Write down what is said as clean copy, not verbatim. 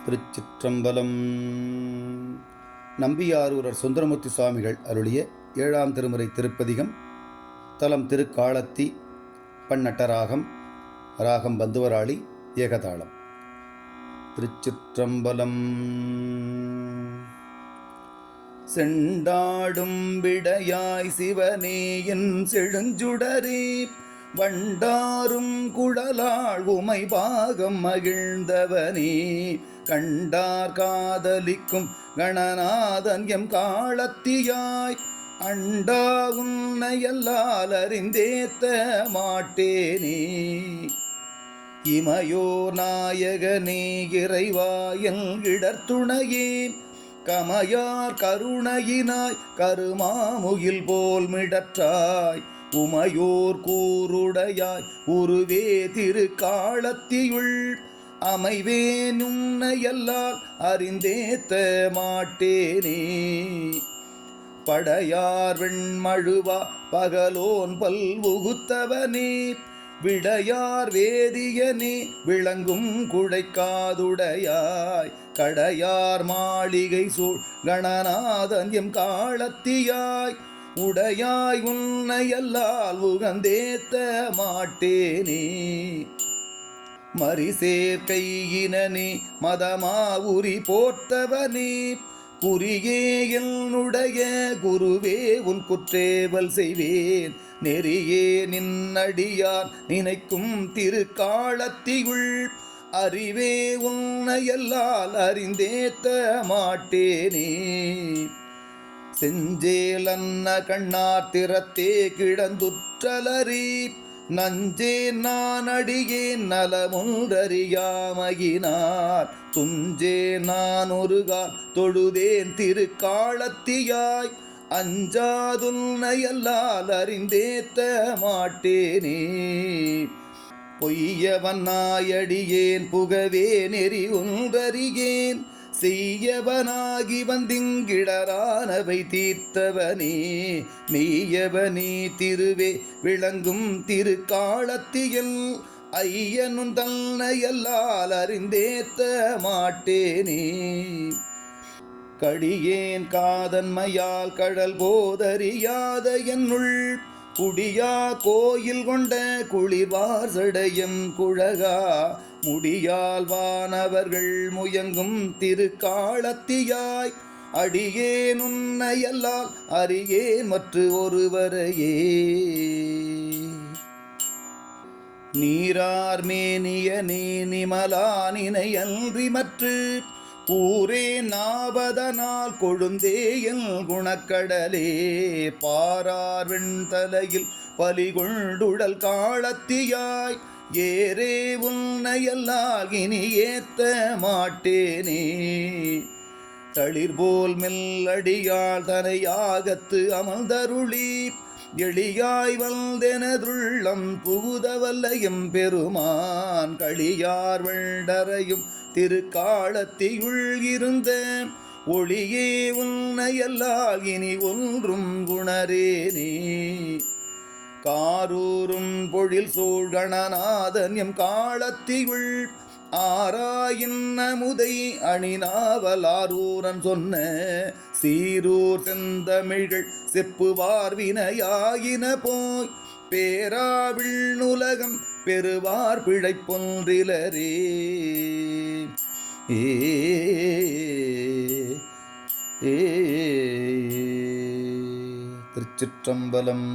திருச்சிற்றம்பலம். நம்பியாரூரர் சுந்தரமூர்த்தி சுவாமிகள் அருளிய 7ஆம் திருமுறை திருப்பதிகம். தலம் திருக்காளத்தி. பன்னட்டராகம். ராகம் பந்துவராளி. ஏகதாளம். திருச்சிற்றம்பலம். செண்டாடும் விடையாய் சிவனே என் செழுஞ்சுடரே, வண்டாரும் குழலாள் உமை பாகம் மகிழ்ந்தவனே, கண்டார் காதலிக்கும் கணநாதன் எம் காளத்தியாய், அண்டா உன்னையல்லால் அறிந்தேத்த மாட்டேனே. இமையோ நாயகனே இறைவாயல் இடர்த்துணையே, கமையார் கருணையினாய் கருமாமுகில் போல் மிடற்றாய், உமையோர் கூருடையாய் உருவே திருக்காளத்தியுள், அமைவேன் உன்னையல்லால் அறிந்தேத்த மாட்டேனே. படையார் வெண்மழுவா பகலோன் பல்வுகுத்தவனே, விடையார் வேதியனே விளங்கும் குழைக்காதுடையாய், கடையார் மாளிகை சூழ் கணநாதன் எம் காளத்தியாய், உடையாய் உன்னையல்லால் உகந்தேத்த மாட்டேனே. மரிசேர்க்கையினே மதமா உரி போர்த்தவனே, குறியே என்னுடைய குருவே உன் குற்றேவல் செய்வேன், நெறியே நின்னடியார் நினைக்கும் திருக்காளத்தியுள், அறிவே உன்னையல்லால் அறிந்தேத்த மாட்டேனே. செஞ்சேல் அன்ன கண்ணார் திறத்தே கிடந்துற்றலறி, நஞ்சே நான் அடியேன் நலமுன்றறியாமையினார், துஞ்சே நான் ஒருகால் தொழுதேன் திருக்காளத்தியாய், அஞ்சாதுன்னையல்லால் அறிந்தேத்த மாட்டேனே. பொய்யவனாயடியேன் புகவே நெறி ஒன்றறியேன், செய்யவனாகி வந்திங்கிடரானவை தீர்த்தவனே, மெய்யவனே திருவே விளங்கும் திருக்காளத்தியல், ஐயனும் தன்னையல்லால் அறிந்தேத்த மாட்டேனே. கடியேன் காதன்மையால் கடல் போதறியாத என்னுள், குடியா கோயில் கொண்ட குளிர்வார் சடையம் குழகா, முடியால் வானவர்கள் முயங்கும் திருக்காளத்தியாய், அடியேன் உன்னையல்லால் அறியேன் மற்ற ஒருவரையே. நீரார் மேனியனே நிமலானினை அன்றி மற்று, கூரே நாவதனால் கொழுந்தேயல் குணக்கடலே, பாரார் வெண்தலையில் பலிகொண்டுடல் காளத்தியாய், ஏரே உன்னையல்லால் இனி ஏத்த மாட்டேனே. தளிர்போல் மெல்லடியாள் தனையாகத்து அமர்ந்தருளி, எளியாய் வந்தெனதுள்ளம் புகுதவல்லையும் பெருமான், களியார் வெண்டரையும் திருக்காளத்தியுள் இருந்த, ஒளியே உன்னையல்லால் இனி ஒன்றும் குணரேனே. காரூரும் பொழில் சூழ் கணநாதன் எம் காளத்தியுள், ஆராயின் அமுதை அணிநாவலாரூரன் சொன்ன, சீரூர் செந்தமிழ்கள் செப்புவார் வினையாயின போய், பேராவிள் நுலகம் பெறுவார் பிழைப்பொன்றிலரே. ஏ திருச்சிற்றம்பலம்.